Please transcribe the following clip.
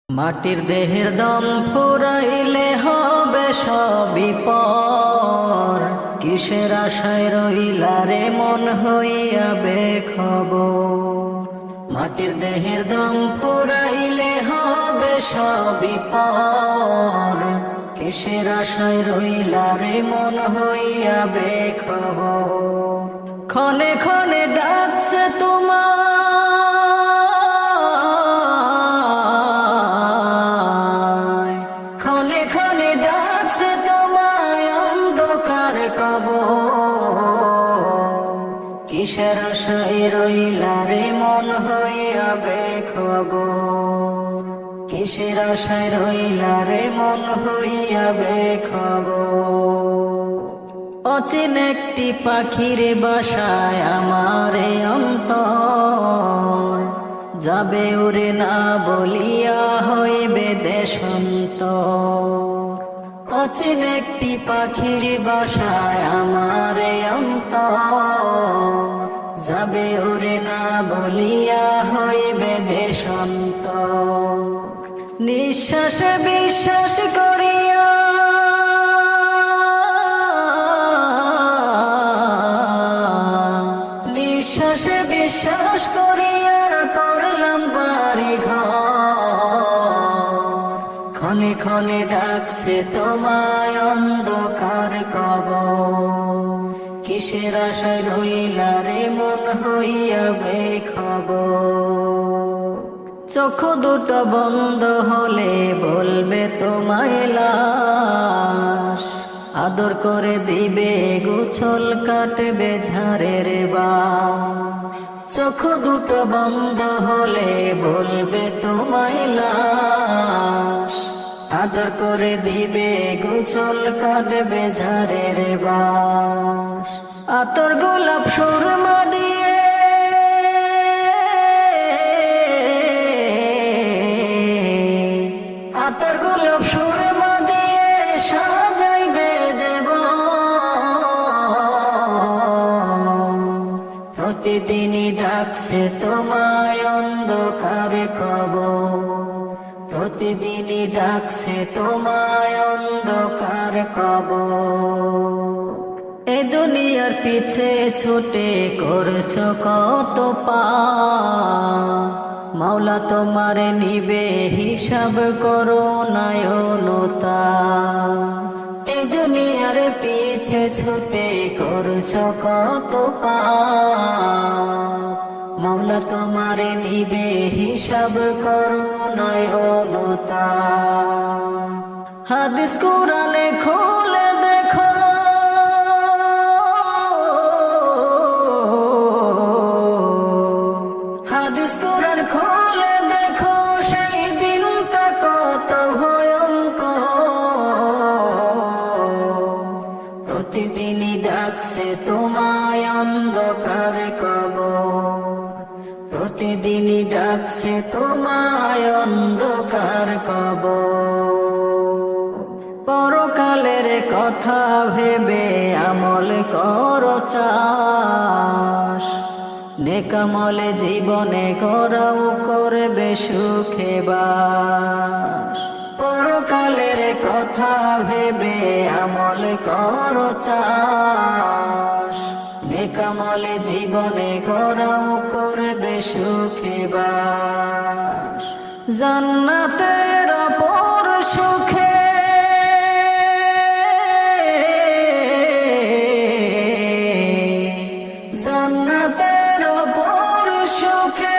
মাটির দেহের দম ফুরাইলে হবে সবই পর, কিসের আশায় রইলা রে মন হইয়া বেখবর। মাটির দেহের দম ফুরাইলে হবে সবই পর, কিসের আশায় রইলা রে মন হইয়া বেখবর। ক্ষণে ক্ষণে ডাকছে তোমার কিসের আশায় রইলা রে মন হইয়া বেখবর। কিসের আশায় রইলা রে মন হইয়া বেখবর। অচিন একটি পাখির বাসায় আমার অন্তর, যাবে উড়ে না বলিয়া হইবে দেশান্তর। অচিন একটি পাখির বাসায় আমার অন্তর, যাবে উড়ে না বলিয়া হইবে দেশান্তর। নিঃশ্বাসে বিশ্বাস করিয়া নিঃশ্বাসে বিশ্বাস করিয়া করলাম বাড়ি ঘর। ক্ষণে ক্ষণে ডাকছে তোমায় অন্ধকার কবর। কিসের আশায় রইলা রে মন হইয়া বেখবর। চোখ দুটো বন্ধ হলে বলবে তোমায় লাশ, আদর করে দিবে গোছল কাটবে ঝাড়ের বাস। চোখ দুটো বন্ধ হলে বলবে তোমায় লাশ, আদর করে দিবে গোছল কাটবে ঝাড়ের বাস। আতর গোলাপ সুরমা দিয়ে আতর গোলাপ সুরমা দিয়ে সাজাইবে দেব। প্রতিদিনই ডাকছে তোমায় অন্ধকার কবর। প্রতিদিনই ডাকছে তোমায় অন্ধকার কবর। এ দুনিয়ার পিছে ছুটে করছো কত পাপ, মাওলা তোমারে নিবে হিসাব করো নয়নতা। এ দুনিয়ার পিছে ছুটে করছো কত পাপ, মাওলা তোমারে নিবে হিসাব করো নয়নতা। হাদিস কুরআনে খুলে দেখো, হাদিস কুরআন খুলে দেখো, সেই দিনটা কত ভয়ঙ্কর। প্রতিদিনই ডাকছে তোমায় অন্ধকার কবর। প্রতিদিনই ডাকছে তোমায় অন্ধকার কবর। পরকালের কথা ভেবে আমল করো চাষ, নেকামলে জীবনে করাও করবে সুখে বাস। পরকালের কথা ভেবে আমল করো চাষ, নেকামলে জীবনে করাও করবে সুখে বাস। জান্নাতের অপর সুখে জান্নাতের অপর সুখে